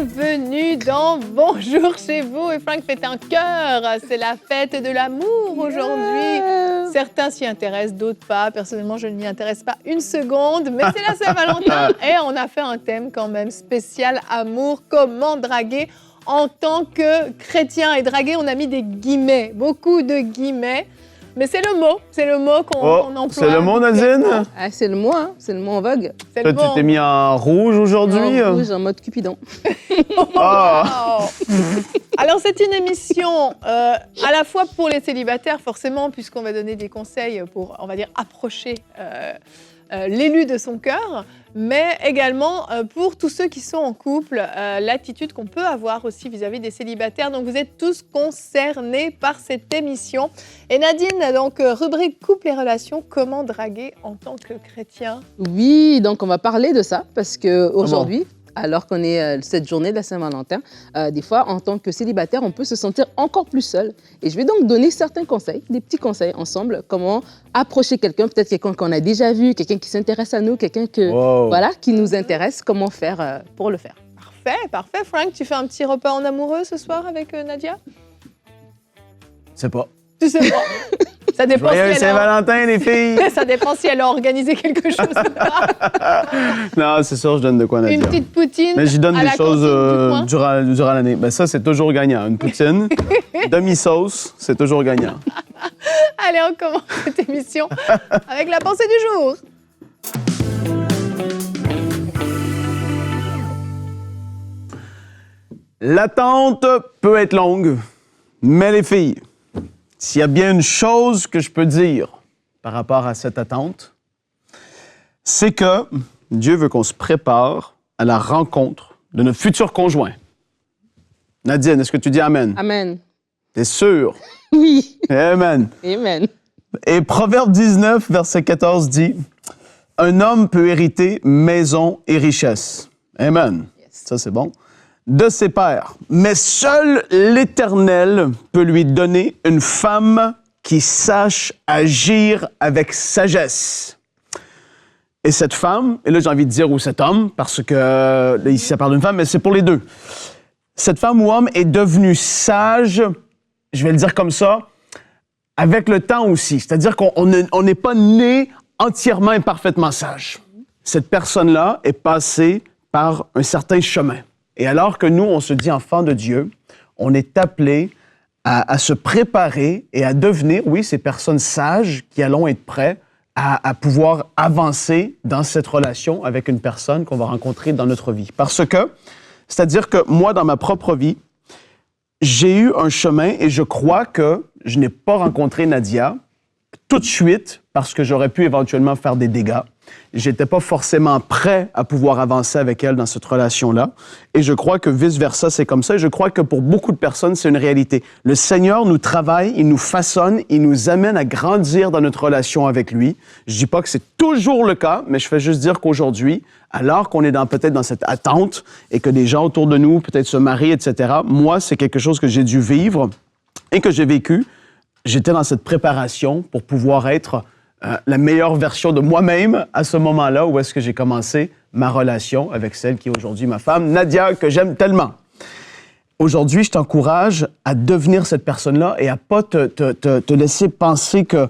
bienvenue dans Bonjour chez vous. Et Frank fait un cœur. C'est la fête de l'amour aujourd'hui. Certains s'y intéressent, d'autres pas. Personnellement, je ne m'y intéresse pas une seconde. Mais c'est la Saint-Valentin et on a fait un thème quand même spécial amour. Comment draguer en tant que chrétien? Et draguer, on a mis des guillemets, beaucoup de guillemets. Mais c'est le mot qu'on emploie. C'est le mot, Nadine? Ah, c'est le mot, hein? C'est le mot en vogue. C'est Toi, le tu mot. t'es mis en rouge aujourd'hui? En rouge, en mode Cupidon. Ah. Wow. Alors, c'est une émission à la fois pour les célibataires, forcément, puisqu'on va donner des conseils pour, on va dire, approcher l'élu de son cœur, mais également pour tous ceux qui sont en couple, l'attitude qu'on peut avoir aussi vis-à-vis des célibataires. Donc, vous êtes tous concernés par cette émission. Et Nadine, donc, rubrique couple et relations, comment draguer en tant que chrétien? Oui, donc on va parler de ça parce qu'aujourd'hui, alors qu'on est cette journée de la Saint-Valentin, des fois, en tant que célibataire, on peut se sentir encore plus seul. Et je vais donc donner certains conseils, des petits conseils ensemble, comment approcher quelqu'un, peut-être quelqu'un qu'on a déjà vu, quelqu'un qui s'intéresse à nous, quelqu'un qui nous intéresse, comment faire pour le faire. Parfait. Frank, tu fais un petit repas en amoureux ce soir avec Nadia? C'est pas. Tu sais pas. Ça dépend Joyeux Saint-Valentin, les filles! Ça dépend si elle a organisé quelque chose ou pas. Non, c'est sûr, je donne de quoi, Nadia. Une petite poutine. Mais j'y donne à des la choses cantine du coin. durant l'année. Ben ça, c'est toujours gagnant. Une poutine, demi-sauce, c'est toujours gagnant. Allez, on commence cette émission avec la pensée du jour. L'attente peut être longue, mais les filles, s'il y a bien une chose que je peux dire par rapport à cette attente, c'est que Dieu veut qu'on se prépare à la rencontre de notre futur conjoint. Nadine, est-ce que tu dis Amen? Amen. T'es sûr? Oui. Amen. Amen. Et Proverbe 19, verset 14 dit, « Un homme peut hériter maison et richesse. » Amen. Yes. Ça, c'est bon. De ses pères. Mais seul l'Éternel peut lui donner une femme qui sache agir avec sagesse. Et cette femme, et là j'ai envie de dire ou cet homme, parce que là, ici ça parle d'une femme, mais c'est pour les deux. Cette femme ou homme est devenue sage, je vais le dire comme ça, avec le temps aussi. C'est-à-dire qu'on n'est pas né entièrement et parfaitement sage. Cette personne-là est passée par un certain chemin. Et alors que nous, on se dit enfants de Dieu, on est appelé à se préparer et à devenir, oui, ces personnes sages qui allons être prêts à pouvoir avancer dans cette relation avec une personne qu'on va rencontrer dans notre vie. Parce que, c'est-à-dire que moi, dans ma propre vie, j'ai eu un chemin et je crois que je n'ai pas rencontré Nadia tout de suite parce que j'aurais pu éventuellement faire des dégâts. J'étais pas forcément prêt à pouvoir avancer avec elle dans cette relation-là. Et je crois que vice-versa, c'est comme ça. Et je crois que pour beaucoup de personnes, c'est une réalité. Le Seigneur nous travaille, il nous façonne, il nous amène à grandir dans notre relation avec lui. Je dis pas que c'est toujours le cas, mais je fais juste dire qu'aujourd'hui, alors qu'on est peut-être dans cette attente et que des gens autour de nous peut-être se marient, etc., moi, c'est quelque chose que j'ai dû vivre et que j'ai vécu. J'étais dans cette préparation pour pouvoir être la meilleure version de moi-même à ce moment-là où est-ce que j'ai commencé ma relation avec celle qui est aujourd'hui ma femme, Nadia, que j'aime tellement. Aujourd'hui, je t'encourage à devenir cette personne-là et à pas te laisser penser que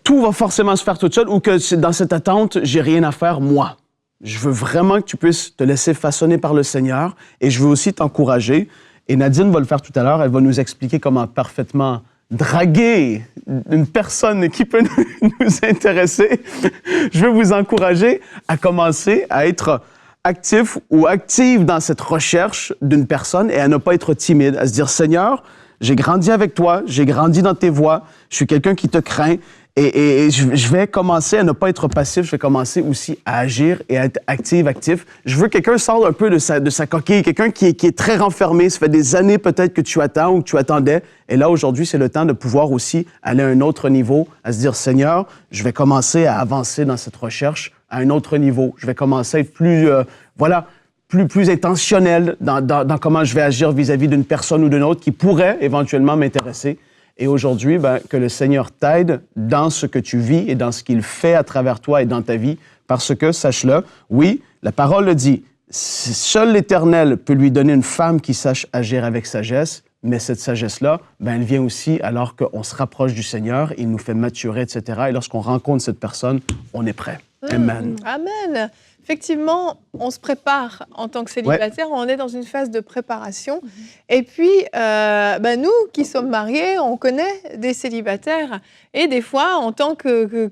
tout va forcément se faire toute seule ou que dans cette attente, j'ai rien à faire moi. Je veux vraiment que tu puisses te laisser façonner par le Seigneur et je veux aussi t'encourager. Et Nadine va le faire tout à l'heure, elle va nous expliquer comment parfaitement draguer une personne qui peut nous intéresser. Je veux vous encourager à commencer à être actif ou active dans cette recherche d'une personne et à ne pas être timide, à se dire « Seigneur, j'ai grandi avec toi, j'ai grandi dans tes voies, je suis quelqu'un qui te craint et je vais commencer à ne pas être passif, je vais commencer aussi à agir et à être actif. Je veux que quelqu'un sorte un peu de sa coquille, quelqu'un qui est très renfermé, ça fait des années peut-être que tu attends ou que tu attendais. Et là, aujourd'hui, c'est le temps de pouvoir aussi aller à un autre niveau, à se dire, Seigneur, je vais commencer à avancer dans cette recherche à un autre niveau. Je vais commencer à être plus intentionnel dans comment je vais agir vis-à-vis d'une personne ou d'une autre qui pourrait éventuellement m'intéresser. Et aujourd'hui, que le Seigneur t'aide dans ce que tu vis et dans ce qu'il fait à travers toi et dans ta vie, parce que, sache-le, oui, la parole le dit, Seul l'Éternel peut lui donner une femme qui sache agir avec sagesse, mais cette sagesse-là, ben, elle vient aussi alors qu'on se rapproche du Seigneur, il nous fait maturer, etc. Et lorsqu'on rencontre cette personne, on est prêt. Amen. Amen. Effectivement, on se prépare en tant que célibataire, on est dans une phase de préparation. Et puis, nous qui sommes mariés, on connaît des célibataires. Et des fois, en tant que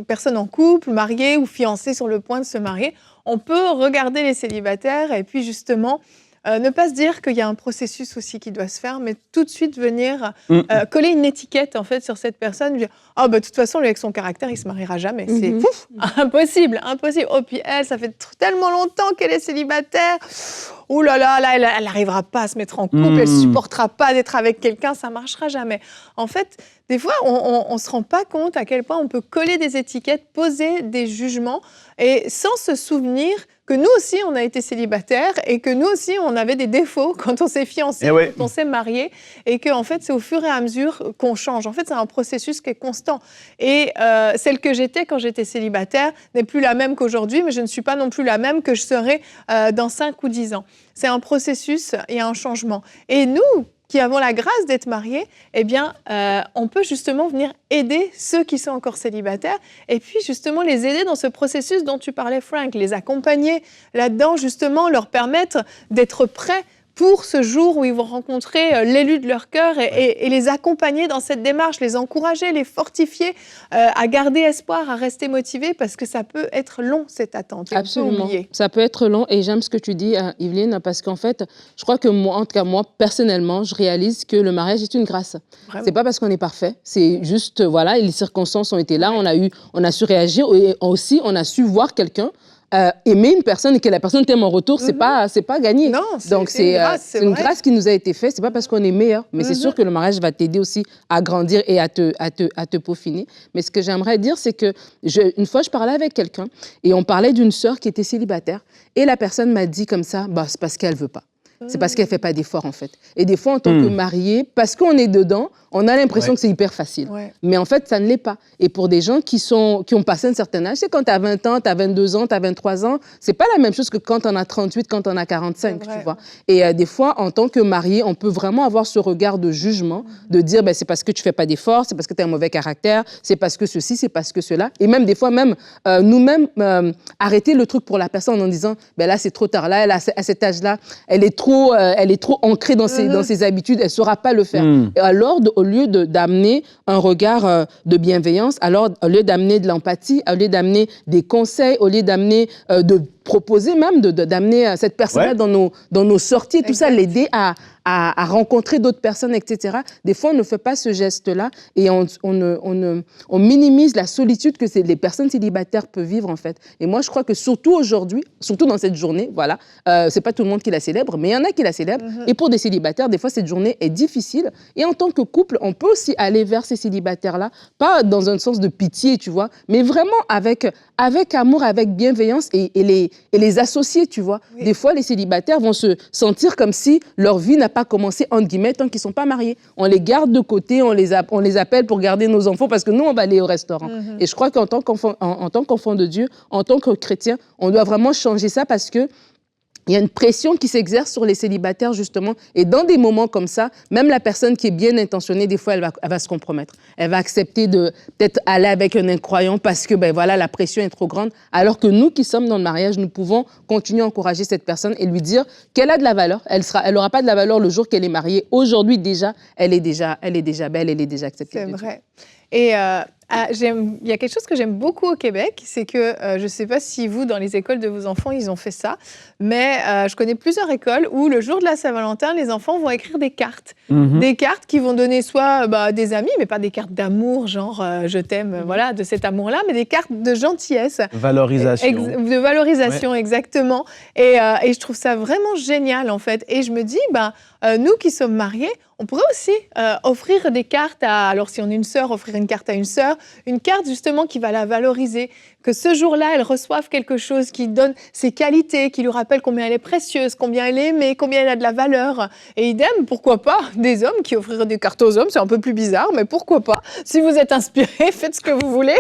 personne en couple, mariée ou fiancée sur le point de se marier, on peut regarder les célibataires et puis justement ne pas se dire qu'il y a un processus aussi qui doit se faire, mais tout de suite venir coller une étiquette en fait sur cette personne. Dire, de toute façon, lui avec son caractère, il se mariera jamais. C'est impossible. Oh puis elle, ça fait tellement longtemps qu'elle est célibataire. Ouh là là, elle n'arrivera pas à se mettre en couple, elle supportera pas d'être avec quelqu'un, ça marchera jamais. En fait, des fois, on se rend pas compte à quel point on peut coller des étiquettes, poser des jugements, et sans se souvenir que nous aussi, on a été célibataires et que nous aussi, on avait des défauts quand on s'est fiancé, quand on s'est marié, et que en fait, c'est au fur et à mesure qu'on change. En fait, c'est un processus qui est constant. Et celle que j'étais quand j'étais célibataire n'est plus la même qu'aujourd'hui, mais je ne suis pas non plus la même que je serai dans 5 ou 10 ans. C'est un processus et un changement. Et nous, qui avons la grâce d'être mariés, on peut justement venir aider ceux qui sont encore célibataires et puis justement les aider dans ce processus dont tu parlais, Frank, les accompagner là-dedans, justement leur permettre d'être prêts pour ce jour où ils vont rencontrer l'élu de leur cœur et les accompagner dans cette démarche, les encourager, les fortifier, à garder espoir, à rester motivés, parce que ça peut être long, cette attente. Absolument. Ça peut être long, et j'aime ce que tu dis, Yveline, parce qu'en fait, je crois que moi, en tout cas moi, personnellement, je réalise que le mariage est une grâce. Vraiment. C'est pas parce qu'on est parfait, c'est juste, les circonstances ont été là, on a su réagir, et aussi, on a su voir quelqu'un, aimer une personne et que la personne t'aime en retour, c'est pas gagné. Non, donc c'est une grâce qui nous a été faite. C'est pas parce qu'on est meilleur, mais c'est sûr que le mariage va t'aider aussi à grandir et à te peaufiner. Mais ce que j'aimerais dire, c'est que une fois je parlais avec quelqu'un et on parlait d'une sœur qui était célibataire et la personne m'a dit comme ça, c'est parce qu'elle veut pas. C'est parce qu'elle fait pas d'efforts en fait. Et des fois en tant que mariée, parce qu'on est dedans, on a l'impression que c'est hyper facile. Mais en fait, ça ne l'est pas. Et pour des gens qui ont passé un certain âge, c'est quand tu as 20 ans, tu as 22 ans, tu as 23 ans, c'est pas la même chose que quand on a 38, quand on a 45, tu vois. Et des fois, en tant que mariée, on peut vraiment avoir ce regard de jugement, de dire c'est parce que tu fais pas d'efforts, c'est parce que tu as un mauvais caractère, c'est parce que ceci, c'est parce que cela. Et même des fois, nous-mêmes, arrêter le truc pour la personne en disant là, c'est trop tard, là, à cet âge-là, elle est trop ancrée dans ses habitudes, elle ne saura pas le faire. Et alors, au lieu d'amener un regard de bienveillance, alors au lieu d'amener de l'empathie, au lieu d'amener des conseils, au lieu d'amener, de proposer même, d'amener cette personne-là dans nos sorties, tout ça, l'aider à rencontrer d'autres personnes, etc. Des fois, on ne fait pas ce geste-là et on minimise la solitude que les personnes célibataires peuvent vivre, en fait. Et moi, je crois que surtout aujourd'hui, surtout dans cette journée, c'est pas tout le monde qui la célèbre, mais il y en a qui la célèbrent. Et pour des célibataires, des fois, cette journée est difficile. Et en tant que couple, on peut aussi aller vers ces célibataires-là, pas dans un sens de pitié, tu vois, mais vraiment avec amour, avec bienveillance et les associer, tu vois. Des fois, les célibataires vont se sentir comme si leur vie n'a pas commencé, entre guillemets, tant qu'ils ne sont pas mariés. On les garde de côté, on les appelle pour garder nos enfants parce que nous, on va aller au restaurant. Et je crois qu'en tant qu'enfant de Dieu, en tant que chrétien, on doit vraiment changer ça parce que il y a une pression qui s'exerce sur les célibataires, justement. Et dans des moments comme ça, même la personne qui est bien intentionnée, des fois, elle va se compromettre. Elle va accepter de peut-être aller avec un incroyant parce que, la pression est trop grande. Alors que nous qui sommes dans le mariage, nous pouvons continuer à encourager cette personne et lui dire qu'elle a de la valeur. Elle n'aura pas de la valeur le jour qu'elle est mariée. Aujourd'hui, déjà, elle est déjà belle, elle est déjà acceptée. C'est vrai. Et il y a quelque chose que j'aime beaucoup au Québec, c'est que je ne sais pas si vous, dans les écoles de vos enfants, ils ont fait ça, mais je connais plusieurs écoles où le jour de la Saint-Valentin, les enfants vont écrire des cartes. Des cartes qui vont donner soit des amis, mais pas des cartes d'amour, genre je t'aime, de cet amour-là, mais des cartes de gentillesse. Valorisation. De valorisation, exactement. Et je trouve ça vraiment génial, en fait. Et je me dis, nous qui sommes mariés, on pourrait aussi offrir des cartes alors si on est une sœur, offrir une carte à une sœur, une carte justement qui va la valoriser, que ce jour-là, elle reçoive quelque chose qui donne ses qualités, qui lui rappelle combien elle est précieuse, combien elle est aimée, combien elle a de la valeur. Et idem, pourquoi pas des hommes qui offriraient des cartes aux hommes, c'est un peu plus bizarre, mais pourquoi pas? Si vous êtes inspirés, faites ce que vous voulez.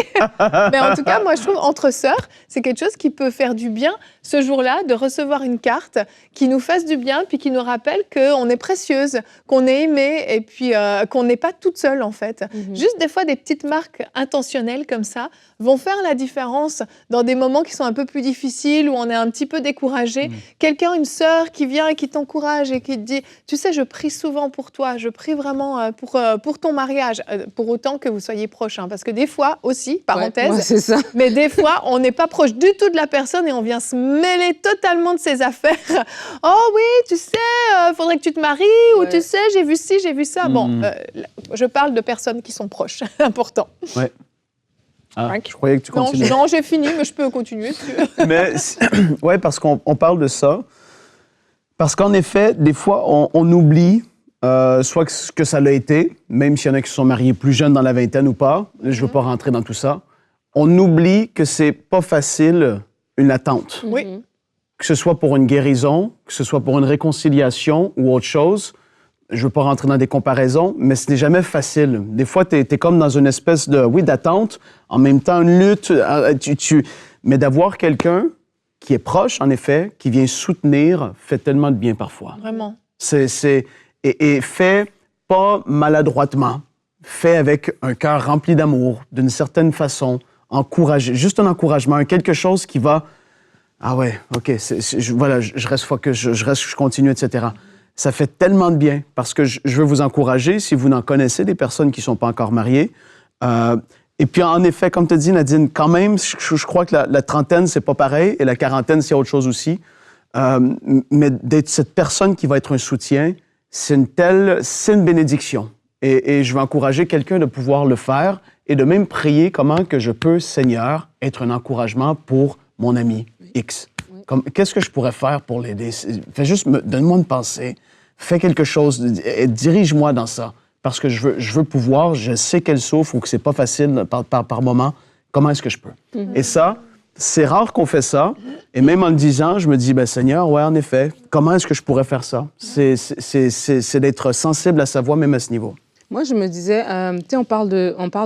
Mais en tout cas, moi, je trouve entre sœurs, c'est quelque chose qui peut faire du bien ce jour-là, de recevoir une carte qui nous fasse du bien, puis qui nous rappelle qu'on est précieuse, qu'on est aimée, et puis qu'on n'est pas toute seule, en fait. Juste des fois, des petites marques intentionnelles comme ça vont faire la différence dans des moments qui sont un peu plus difficiles, où on est un petit peu découragé. Quelqu'un, une sœur qui vient et qui t'encourage et qui te dit « Tu sais, je prie souvent pour toi, je prie vraiment pour ton mariage, pour autant que vous soyez proches. Hein, parce que des fois aussi, parenthèse, ouais, c'est ça. mais des fois, on n'est pas proche du tout de la personne et on vient se mêler totalement de ses affaires. « Oh oui, tu sais, faudrait que tu te maries, ou tu sais, j'ai vu ci, j'ai vu ça. Bon, je parle de personnes qui sont proches, important. Ouais. Ah, Frank? je croyais que tu continuais. Non, j'ai fini, mais je peux continuer. Si tu veux. Mais, ouais, parce qu'on parle de ça. Parce qu'en effet, des fois, on oublie soit que ça l'a été, même s'il y en a qui se sont mariés plus jeunes dans la vingtaine ou pas. Je ne veux pas rentrer dans tout ça. On oublie que c'est pas facile une attente. Oui. Que ce soit pour une guérison, que ce soit pour une réconciliation ou autre chose. Je veux pas rentrer dans des comparaisons, mais ce n'est jamais facile. Des fois, tu es comme dans une espèce de, d'attente, en même temps une lutte. Mais d'avoir quelqu'un qui est proche, en effet, qui vient soutenir, fait tellement de bien parfois. Vraiment. Et fait pas maladroitement, fait avec un cœur rempli d'amour, d'une certaine façon, encouragé, juste un encouragement, quelque chose qui va... Ah ouais, OK, voilà, je reste focus, je continue, etc. Ça fait tellement de bien parce que je veux vous encourager, si vous n'en connaissez des personnes qui ne sont pas encore mariées. Et puis, en effet, comme tu dis, Nadine, quand même, je crois que la trentaine, c'est pas pareil, et la quarantaine, c'est autre chose aussi. Mais d'être cette personne qui va être un soutien, c'est une bénédiction. Et je veux encourager quelqu'un de pouvoir le faire et de même prier comment que je peux, Seigneur, être un encouragement pour mon ami X. Qu'est-ce que je pourrais faire pour l'aider? Donne-moi une pensée. Fais quelque chose. Dirige-moi dans ça. Parce que je veux pouvoir, je sais qu'elle souffre ou que c'est pas facile par moment. Comment est-ce que je peux? Et ça, c'est rare qu'on fait ça. Et même en le disant, je me dis, Seigneur, ouais, en effet, comment est-ce que je pourrais faire ça? C'est d'être sensible à sa voix, même à ce niveau. Moi, je me disais, tu sais, on parle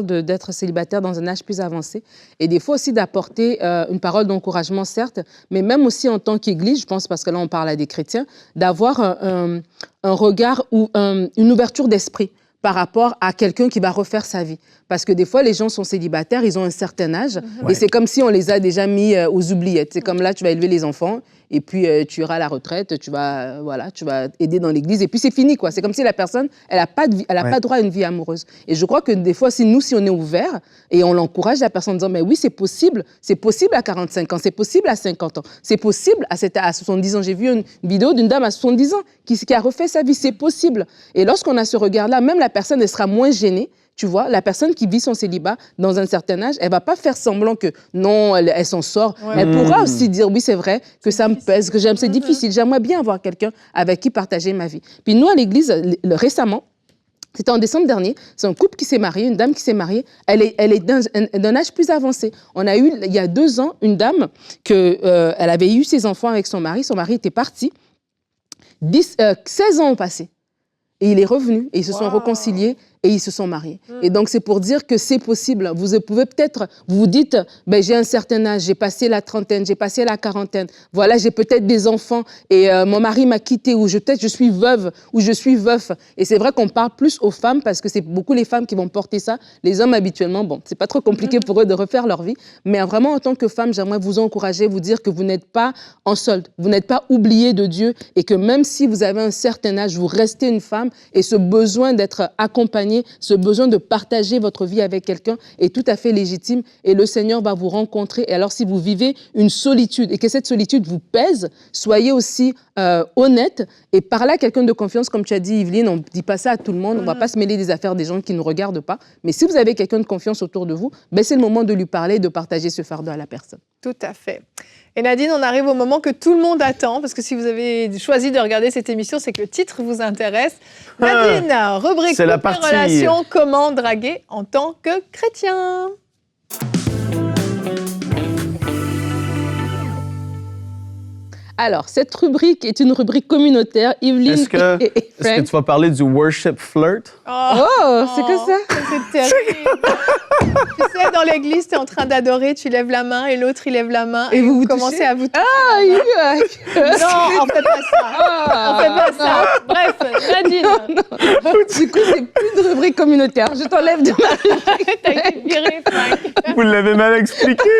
d'être célibataire dans un âge plus avancé et des fois aussi d'apporter une parole d'encouragement, certes, mais même aussi en tant qu'Église, je pense, parce que là, on parle à des chrétiens, d'avoir un regard ou une ouverture d'esprit par rapport à quelqu'un qui va refaire sa vie. Parce que des fois, les gens sont célibataires, ils ont un certain âge, et c'est comme si on les a déjà mis aux oubliettes. C'est comme là, tu vas élever les enfants, et puis tu iras à la retraite, tu vas aider dans l'église, et puis c'est fini, quoi. C'est comme si la personne, elle n'a pas de vie, elle a pas droit à une vie amoureuse. Et je crois que des fois, si on est ouvert, et on l'encourage, la personne en disant, mais oui, c'est possible à 45 ans, c'est possible à 50 ans, c'est possible à 70 ans. J'ai vu une vidéo d'une dame à 70 ans qui a refait sa vie, c'est possible. Et lorsqu'on a ce regard-là, même la personne, elle sera moins gênée. Tu vois, la personne qui vit son célibat dans un certain âge, elle ne va pas faire semblant que non, elle s'en sort. Ouais. Elle pourra aussi dire, oui, c'est vrai, que ça me pèse, que c'est difficile. J'aimerais bien avoir quelqu'un avec qui partager ma vie. Puis nous, à l'église, récemment, c'était en décembre dernier, c'est un couple qui s'est marié, une dame qui s'est mariée, elle est d'un âge plus avancé. On a eu, il y a 2 ans, une dame elle avait eu ses enfants avec son mari était parti, 16 ans ont passé. Et il est revenu, et ils se sont réconciliés, et ils se sont mariés. Et donc, c'est pour dire que c'est possible. Vous pouvez peut-être, vous vous dites, j'ai un certain âge, j'ai passé la trentaine, j'ai passé la quarantaine, voilà, j'ai peut-être des enfants, et mon mari m'a quitté, ou peut-être je suis veuve, ou je suis veuf. Et c'est vrai qu'on parle plus aux femmes, parce que c'est beaucoup les femmes qui vont porter ça. Les hommes, habituellement, c'est pas trop compliqué pour eux de refaire leur vie. Mais vraiment, en tant que femme, j'aimerais vous encourager, vous dire que vous n'êtes pas en solde, vous n'êtes pas oublié de Dieu, et que même si vous avez un certain âge, vous restez une femme, et ce besoin d'être accompagnée, ce besoin de partager votre vie avec quelqu'un est tout à fait légitime et le Seigneur va vous rencontrer. Et alors, si vous vivez une solitude et que cette solitude vous pèse, soyez aussi honnête et parlez à quelqu'un de confiance. Comme tu as dit, Yveline, on ne dit pas ça à tout le monde. On ne va pas se mêler des affaires des gens qui ne nous regardent pas. Mais si vous avez quelqu'un de confiance autour de vous, c'est le moment de lui parler et de partager ce fardeau à la personne. Tout à fait. Et Nadine, on arrive au moment que tout le monde attend, parce que si vous avez choisi de regarder cette émission, c'est que le titre vous intéresse. Nadine, rubrique c'est la Couple et partie. relations, comment draguer en tant que chrétien. Alors, cette rubrique est une rubrique communautaire. Yveline Est-ce que, et est-ce que Frank. tu vas parler du worship flirt? Oh, c'est que ça? C'est terrible. Tu sais, dans l'église, tu es en train d'adorer, tu lèves la main et l'autre, il lève la main. Et vous vous commencez touchez? à vous toucher. Ah, yuck. Non, on fait pas ça. On fait pas ça. Bref, Nadine, Du coup, c'est plus de rubrique communautaire. Je t'enlève de ma t'as été virée, Frank. Vous l'avez mal expliqué.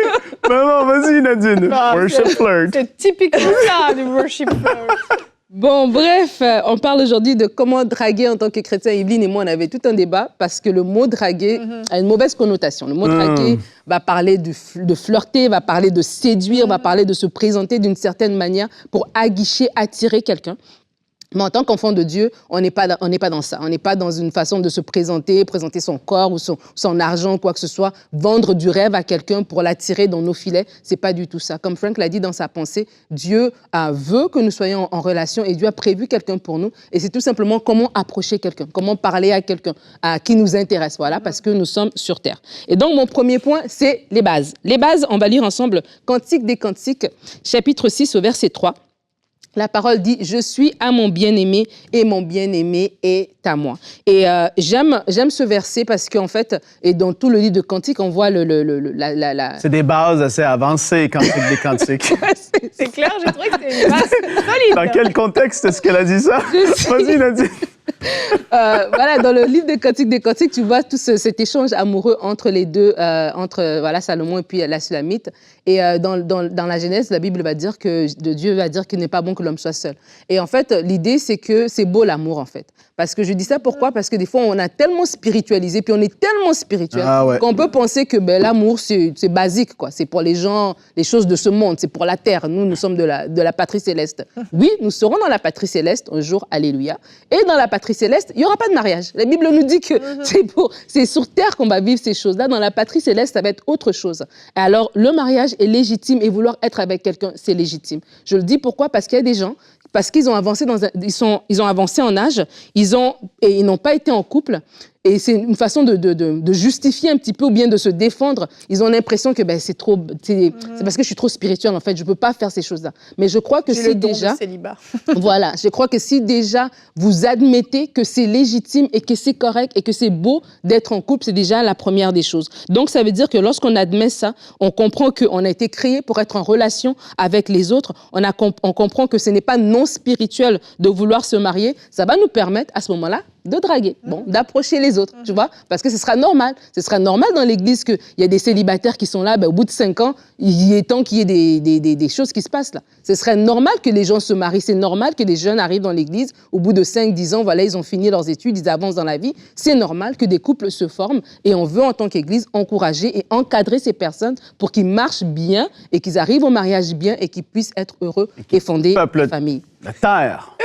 Maman, vas-y, Nadine. Ah, Worship flirt. C'est typiquement ça, du worship flirt. Bon, bref, on parle aujourd'hui de comment draguer en tant que chrétien. Yveline et moi, on avait tout un débat parce que le mot draguer a une mauvaise connotation. Le mot draguer va parler de flirter, va parler de séduire, va parler de se présenter d'une certaine manière pour aguicher, attirer quelqu'un. Mais en tant qu'enfant de Dieu, on n'est pas dans ça. On n'est pas dans une façon de se présenter son corps ou son argent, quoi que ce soit, vendre du rêve à quelqu'un pour l'attirer dans nos filets. C'est pas du tout ça. Comme Frank l'a dit dans sa pensée, Dieu veut que nous soyons en relation et Dieu a prévu quelqu'un pour nous. Et c'est tout simplement comment approcher quelqu'un, comment parler à quelqu'un qui nous intéresse, voilà, parce que nous sommes sur terre. Et donc, mon premier point, c'est les bases. Les bases, on va lire ensemble Cantique des Cantiques, chapitre 6 au verset 3. La parole dit « Je suis à mon bien-aimé et mon bien-aimé est à moi ». Et j'aime ce verset parce qu'en fait, et dans tout le livre de Cantique, on voit C'est des bases assez avancées, Cantique des Cantiques. C'est clair, j'ai trouvé que c'était une base solide. Dans quel contexte est-ce qu'elle a dit ça? Vas-y, Nadine. Voilà, dans le livre de Cantique des Cantiques, tu vois tout cet échange amoureux entre les deux, entre voilà, Salomon et puis la Sulamite. Et dans la Genèse, la Bible va dire que Dieu va dire qu'il n'est pas bon que l'homme soit seul. Et en fait, l'idée, c'est que c'est beau l'amour, en fait. Parce que je dis ça pourquoi? Parce que des fois, on a tellement spiritualisé, puis on est tellement spirituel qu'on peut penser que l'amour, c'est basique, quoi. C'est pour les gens, les choses de ce monde, c'est pour la terre. Nous sommes de la patrie céleste. Oui, nous serons dans la patrie céleste un jour, alléluia. Et dans la patrie céleste, il n'y aura pas de mariage. La Bible nous dit que c'est sur terre qu'on va vivre ces choses-là. Dans la patrie céleste, ça va être autre chose. Alors, le mariage est légitime et vouloir être avec quelqu'un, c'est légitime. Je le dis pourquoi? Parce qu'il y a des gens, parce qu'ils ont avancé ils ont avancé en âge, ils n'ont pas été en couple. Et c'est une façon de justifier un petit peu ou bien de se défendre. Ils ont l'impression que c'est parce que je suis trop spirituelle, en fait, je ne peux pas faire ces choses-là. Mais je crois que si déjà... Voilà, je crois que si déjà vous admettez que c'est légitime et que c'est correct et que c'est beau d'être en couple, c'est déjà la première des choses. Donc, ça veut dire que lorsqu'on admet ça, on comprend qu'on a été créé pour être en relation avec les autres. On comprend que ce n'est pas non spirituel de vouloir se marier. Ça va nous permettre, à ce moment-là, de draguer, d'approcher les autres, tu vois, parce que ce sera normal. Ce sera normal dans l'église qu'il y a des célibataires qui sont là, au bout de 5 ans, il est temps qu'il y ait des choses qui se passent là. Ce serait normal que les gens se marient, c'est normal que les jeunes arrivent dans l'église, au bout de 5-10 ans, voilà, ils ont fini leurs études, ils avancent dans la vie. C'est normal que des couples se forment et on veut, en tant qu'église, encourager et encadrer ces personnes pour qu'ils marchent bien et qu'ils arrivent au mariage bien et qu'ils puissent être heureux et fonder une famille. La terre.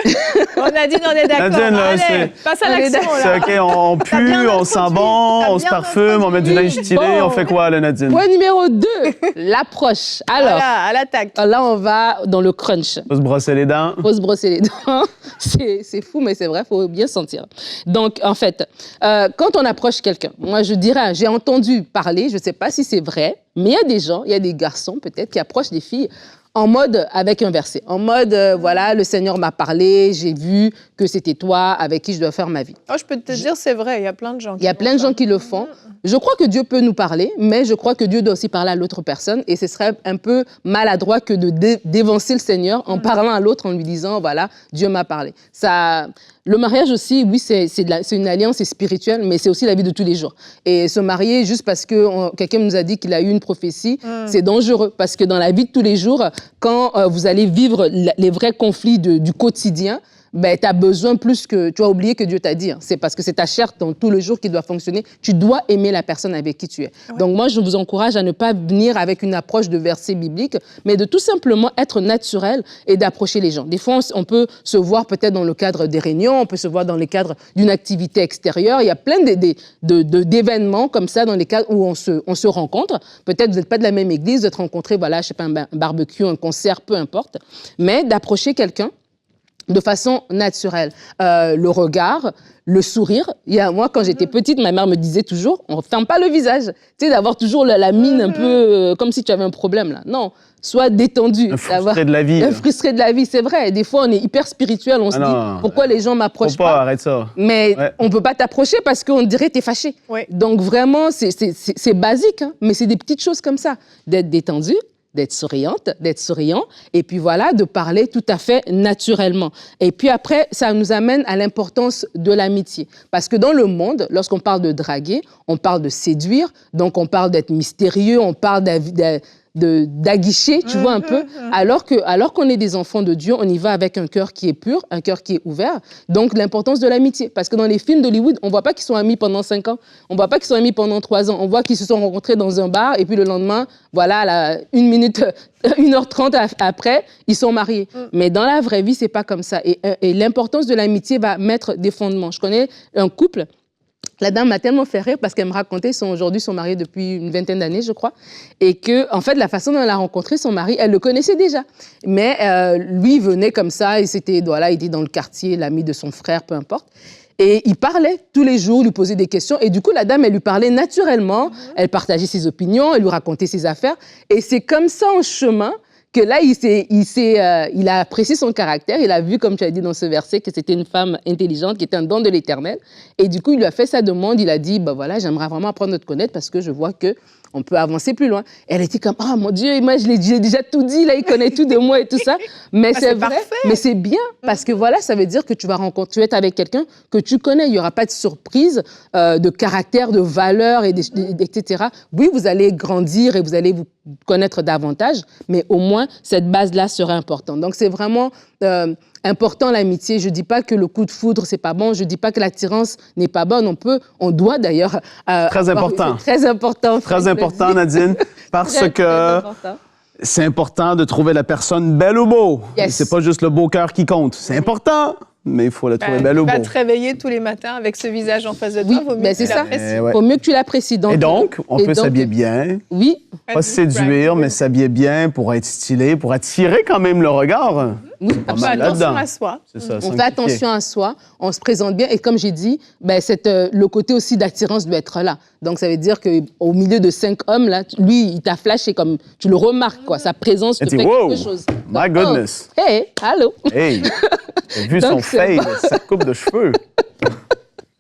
Nadine, on est d'accord. Nadine, là, allez, passe à l'action, là. C'est OK, on pue, on sent bon, on se parfume, on met du linge stylé, on fait quoi, là, Nadine? Point numéro 2, l'approche. Alors, voilà, à l'attaque. Là, on va dans le crunch. Faut se brosser les dents. Faut se brosser les dents. C'est fou, mais c'est vrai, faut bien sentir. Donc, en fait, quand on approche quelqu'un, moi, je dirais, j'ai entendu parler, je ne sais pas si c'est vrai, mais il y a des gens, il y a des garçons peut-être qui approchent des filles en mode avec un verset. En mode, voilà, le Seigneur m'a parlé, j'ai vu que c'était toi avec qui je dois faire ma vie. Oh, je peux te dire, c'est vrai, il y a plein de gens qui Il y a plein de gens qui le font. Je crois que Dieu peut nous parler, mais je crois que Dieu doit aussi parler à l'autre personne. Et ce serait un peu maladroit que d'évancer le Seigneur en parlant à l'autre, en lui disant, voilà, Dieu m'a parlé. Le mariage aussi, oui, c'est une alliance spirituelle, mais c'est aussi la vie de tous les jours. Et se marier juste parce que quelqu'un nous a dit qu'il a eu une prophétie, c'est dangereux. Parce que dans la vie de tous les jours, quand vous allez vivre les vrais conflits du quotidien, ben, tu as besoin plus que... Tu as oublié que Dieu t'a dit. Hein. C'est parce que c'est ta chair dans tout le jour qui doit fonctionner. Tu dois aimer la personne avec qui tu es. Ouais. Donc moi, je vous encourage à ne pas venir avec une approche de verset biblique, mais de tout simplement être naturel et d'approcher les gens. Des fois, on peut se voir peut-être dans le cadre des réunions, on peut se voir dans le cadre d'une activité extérieure. Il y a plein d'événements comme ça dans les cas où on se rencontre. Peut-être vous n'êtes pas de la même église, vous êtes rencontrés, voilà, je sais pas, un barbecue, un concert, peu importe, mais d'approcher quelqu'un de façon naturelle. Le regard, le sourire. Moi, quand j'étais petite, ma mère me disait toujours, on ne ferme pas le visage. Tu sais, d'avoir toujours la mine un peu comme si tu avais un problème, là. Non, sois détendu. Un frustré de la vie. Un frustré de la vie, c'est vrai. Des fois, on est hyper spirituel, on se dit, pourquoi les gens m'approchent pas? Arrête ça. Mais on ne peut pas t'approcher parce qu'on dirait que tu es fâché. Ouais. Donc vraiment, c'est basique, hein, mais c'est des petites choses comme ça. D'être détendu, d'être souriante, d'être souriant, et puis voilà, de parler tout à fait naturellement. Et puis après, ça nous amène à l'importance de l'amitié. Parce que dans le monde, lorsqu'on parle de draguer, on parle de séduire, donc on parle d'être mystérieux, on parle d'aguicher, tu vois un peu, alors qu'on est des enfants de Dieu, on y va avec un cœur qui est pur, un cœur qui est ouvert. Donc l'importance de l'amitié, parce que dans les films d'Hollywood, on voit pas qu'ils sont amis pendant 5 ans, on voit pas qu'ils sont amis pendant 3 ans, on voit qu'ils se sont rencontrés dans un bar et puis le lendemain, voilà, à 1h30 après, ils sont mariés. Mais dans la vraie vie, c'est pas comme ça. Et l'importance de l'amitié va mettre des fondements. Je connais un couple. La dame m'a tellement fait rire parce qu'elle me racontait, aujourd'hui, sont mariés depuis une vingtaine d'années, je crois, et que, en fait, la façon dont elle a rencontré son mari, elle le connaissait déjà. Mais lui, il venait comme ça, et voilà, il était dans le quartier, l'ami de son frère, peu importe. Et il parlait tous les jours, lui posait des questions, et du coup, la dame, elle lui parlait naturellement, elle partageait ses opinions, elle lui racontait ses affaires, et c'est comme ça, en chemin, que là, il a apprécié son caractère, il a vu, comme tu as dit dans ce verset, que c'était une femme intelligente, qui était un don de l'Éternel. Et du coup, il lui a fait sa demande, il a dit, bah voilà, j'aimerais vraiment apprendre à te connaître parce que je vois qu'on peut avancer plus loin. Et elle était comme, ah mon Dieu, moi, j'ai déjà tout dit, là, il connaît tout de moi et tout ça. Mais c'est vrai, parfait. Mais c'est bien, parce que voilà, ça veut dire que tu vas être avec quelqu'un que tu connais. Il n'y aura pas de surprise de caractère, de valeur, etc. Oui, vous allez grandir et vous allez vous connaître davantage, mais au moins, cette base-là sera importante. Donc, c'est vraiment important, l'amitié. Je ne dis pas que le coup de foudre, c'est pas bon. Je ne dis pas que l'attirance n'est pas bonne. On doit d'ailleurs... Très important. Très important. Très important, Nadine, parce que c'est important de trouver la personne belle ou beau. Yes. C'est pas juste le beau cœur qui compte. C'est important, mais il faut la trouver belle ou beau. Tu vas te réveiller tous les matins avec ce visage en face de toi. Oui, mais c'est ça. Il faut mieux que tu l'apprécies. Et donc, on peut s'habiller bien. Oui. Pas séduire, mais s'habiller bien pour être stylé, pour attirer quand même le regard. Oui, on fait attention à soi. Ça, on fait attention à soi, on se présente bien. Et comme j'ai dit, le côté aussi d'attirance doit être là. Donc, ça veut dire qu'au milieu de 5 hommes, là, lui, il t'a flashé comme... Tu le remarques, quoi. Sa présence te fait quelque chose. My goodness. Oh, hey, allô. Hey, t'as vu son face, sa coupe de cheveux.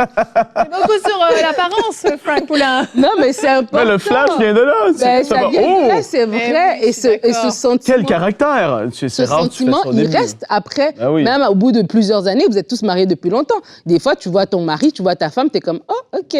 C'est beaucoup sur l'apparence, Frank Poulin. Non, mais c'est important. Mais le flash vient de là. Ça vient de là, c'est vrai. Et ce sentiment... Quel caractère! Ce sentiment, il reste après, même au bout de plusieurs années, vous êtes tous mariés depuis longtemps. Des fois, tu vois ton mari, tu vois ta femme, t'es comme, oh, OK.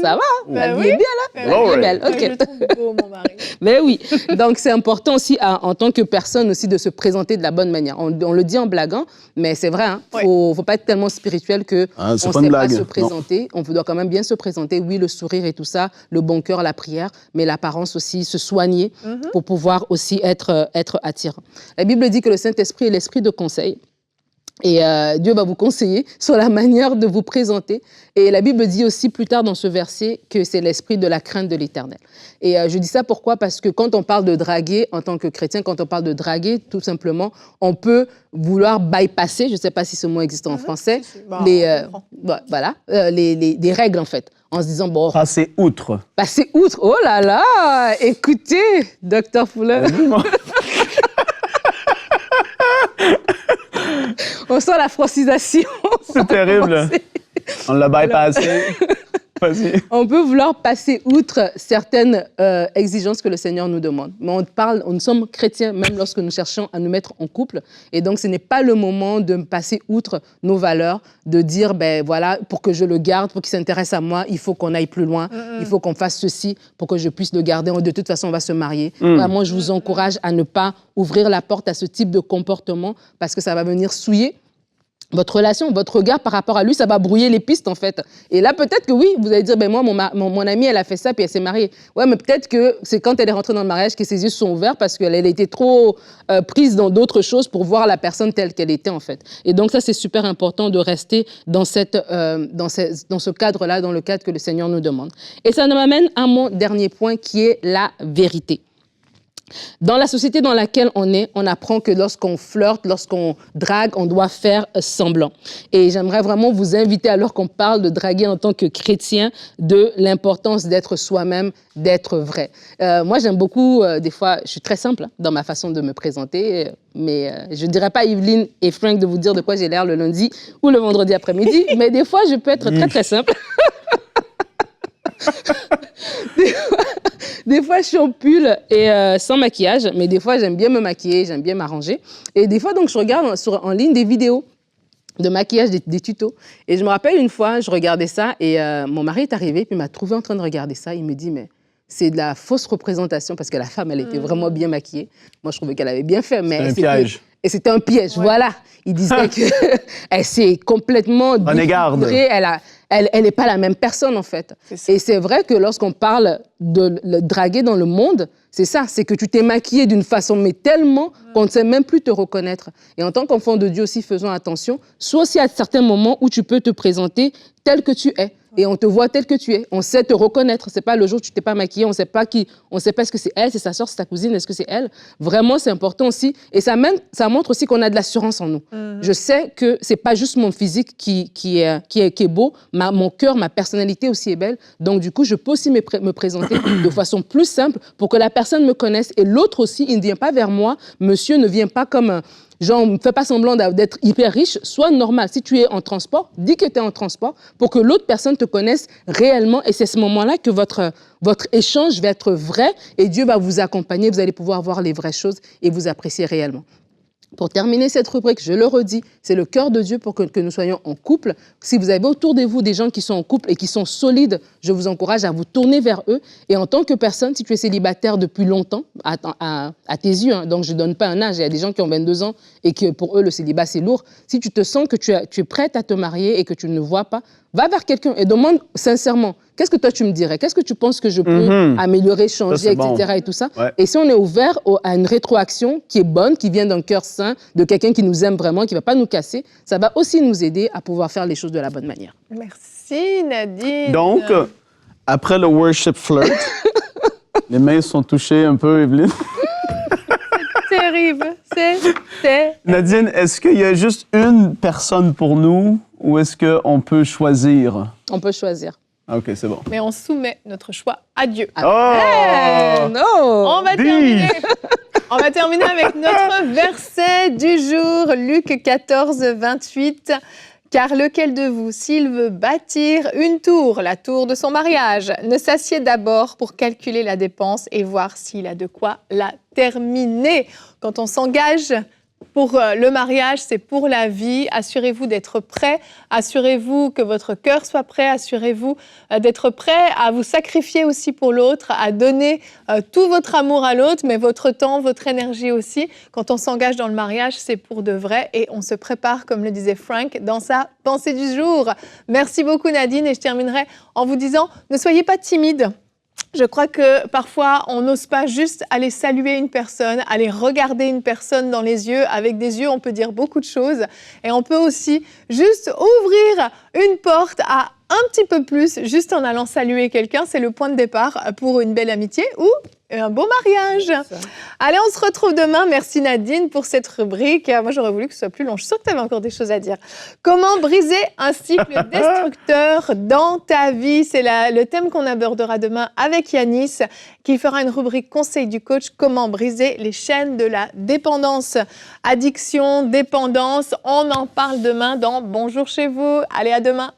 Ça va, la vie est bien là. La vie est belle, OK. Je le trouve beau, mon mari. Mais oui, donc c'est important aussi en tant que personne aussi de se présenter de la bonne manière. On le dit en blaguant, mais c'est vrai, hein, faut pas être tellement spirituel que on ne sait pas se présenter. On doit quand même bien se présenter. Oui, le sourire et tout ça, le bon cœur, la prière, mais l'apparence aussi, se soigner pour pouvoir aussi être attirant. La Bible dit que le Saint-Esprit est l'esprit de conseil. Et Dieu va vous conseiller sur la manière de vous présenter. Et la Bible dit aussi plus tard dans ce verset que c'est l'esprit de la crainte de l'Éternel. Et je dis ça pourquoi? Parce que quand on parle de draguer, en tant que chrétien, quand on parle de draguer, tout simplement, on peut vouloir bypasser, je ne sais pas si ce mot existe en français, les règles en fait. En se disant, bon... Passer outre. Passer outre, oh là là! Écoutez, Dr. Fuller. On sent la francisation. C'est terrible. On l'a bypassé. Vas-y. On peut vouloir passer outre certaines exigences que le Seigneur nous demande. Mais nous sommes chrétiens même lorsque nous cherchons à nous mettre en couple. Et donc, ce n'est pas le moment de passer outre nos valeurs, de dire, ben voilà, pour que je le garde, pour qu'il s'intéresse à moi, il faut qu'on aille plus loin, il faut qu'on fasse ceci pour que je puisse le garder. De toute façon, on va se marier. Vraiment, je vous encourage à ne pas ouvrir la porte à ce type de comportement parce que ça va venir souiller votre relation, votre regard par rapport à lui, ça va brouiller les pistes en fait. Et là, peut-être que oui, vous allez dire, ben moi, mon amie, elle a fait ça, puis elle s'est mariée. Ouais, mais peut-être que c'est quand elle est rentrée dans le mariage que ses yeux se sont ouverts parce qu'elle a été trop prise dans d'autres choses pour voir la personne telle qu'elle était en fait. Et donc ça, c'est super important de rester dans ce cadre-là, dans le cadre que le Seigneur nous demande. Et ça m'amène à mon dernier point qui est la vérité. Dans la société dans laquelle on apprend que lorsqu'on flirte, lorsqu'on drague, on doit faire semblant. Et j'aimerais vraiment vous inviter, alors qu'on parle de draguer en tant que chrétien, de l'importance d'être soi-même, d'être vrai. Moi, j'aime beaucoup, des fois, je suis très simple dans ma façon de me présenter, mais je ne dirais pas à Evelyne et Frank de vous dire de quoi j'ai l'air le lundi ou le vendredi après-midi, mais des fois, je peux être très, très simple. Des fois, je suis en pull et sans maquillage, mais des fois, j'aime bien me maquiller, j'aime bien m'arranger. Et des fois, donc, je regarde en ligne des vidéos de maquillage, des tutos. Et je me rappelle une fois, je regardais ça et mon mari est arrivé, puis il m'a trouvé en train de regarder ça. Il me dit, mais c'est de la fausse représentation parce que la femme, elle était vraiment bien maquillée. Moi, je trouvais qu'elle avait bien fait, mais c'était un piège. Et c'était un piège, voilà. Il disait qu'elle s'est complètement défigurée, elle n'est pas la même personne, en fait. Et c'est vrai que lorsqu'on parle de le draguer dans le monde, c'est ça, c'est que tu t'es maquillée d'une façon, mais tellement qu'on ne sait même plus te reconnaître. Et en tant qu'enfant de Dieu aussi, faisons attention, soit aussi à certains moments où tu peux te présenter tel que tu es. Et on te voit tel que tu es. On sait te reconnaître. C'est pas le jour où tu t'es pas maquillée, on sait pas qui, on sait pas est-ce que c'est elle, c'est sa soeur, c'est ta cousine, est-ce que c'est elle. Vraiment, c'est important aussi. Et ça montre aussi qu'on a de l'assurance en nous. Je sais que c'est pas juste mon physique qui est beau, mon cœur, ma personnalité aussi est belle. Donc du coup, je peux aussi me présenter de façon plus simple pour que la personne me connaisse. Et l'autre aussi, il ne vient pas vers moi. Monsieur ne vient pas comme genre, ne fais pas semblant d'être hyper riche, sois normal. Si tu es en transport, dis que tu es en transport pour que l'autre personne te connaisse réellement. Et c'est ce moment-là que votre échange va être vrai et Dieu va vous accompagner. Vous allez pouvoir voir les vraies choses et vous apprécier réellement. Pour terminer cette rubrique, je le redis, c'est le cœur de Dieu pour que nous soyons en couple. Si vous avez autour de vous des gens qui sont en couple et qui sont solides, je vous encourage à vous tourner vers eux. Et en tant que personne, si tu es célibataire depuis longtemps, à tes yeux, hein, donc je ne donne pas un âge, il y a des gens qui ont 22 ans et que pour eux, le célibat, c'est lourd. Si tu te sens que tu es prête à te marier et que tu ne le vois pas, va vers quelqu'un et demande sincèrement, qu'est-ce que toi tu me dirais? Qu'est-ce que tu penses que je peux améliorer, changer, etc. Bon. Et tout ça. Ouais. Et si on est ouvert à une rétroaction qui est bonne, qui vient d'un cœur sain, de quelqu'un qui nous aime vraiment, qui ne va pas nous casser, ça va aussi nous aider à pouvoir faire les choses de la bonne manière. Merci Nadine. Donc, après le worship flirt, les mains sont touchées un peu, Evelyne. C'est terrible, c'est... Nadine, est-ce qu'il y a juste une personne pour nous ou est-ce qu'on peut choisir? On peut choisir. OK, c'est bon. Mais on soumet notre choix à Dieu. Oh! Hey, no! On va terminer avec notre verset du jour, Luc 14, 28. Car lequel de vous, s'il veut bâtir une tour, la tour de son mariage, ne s'assied d'abord pour calculer la dépense et voir s'il a de quoi la terminer. Quand on s'engage pour le mariage, c'est pour la vie. Assurez-vous d'être prêt. Assurez-vous que votre cœur soit prêt. Assurez-vous d'être prêt à vous sacrifier aussi pour l'autre, à donner tout votre amour à l'autre, mais votre temps, votre énergie aussi. Quand on s'engage dans le mariage, c'est pour de vrai et on se prépare, comme le disait Frank, dans sa pensée du jour. Merci beaucoup Nadine et je terminerai en vous disant, ne soyez pas timide. Je crois que parfois, on n'ose pas juste aller saluer une personne, aller regarder une personne dans les yeux. Avec des yeux, on peut dire beaucoup de choses. Et on peut aussi juste ouvrir une porte à un petit peu plus, juste en allant saluer quelqu'un. C'est le point de départ pour une belle amitié ou un beau mariage. Allez, on se retrouve demain. Merci Nadine pour cette rubrique. Moi, j'aurais voulu que ce soit plus long. Je suis sûre que tu avais encore des choses à dire. Comment briser un cycle destructeur dans ta vie? C'est le thème qu'on abordera demain avec Yanis, qui fera une rubrique conseil du coach. Comment briser les chaînes de la dépendance? Addiction, dépendance, on en parle demain dans Bonjour chez vous. Allez, à demain.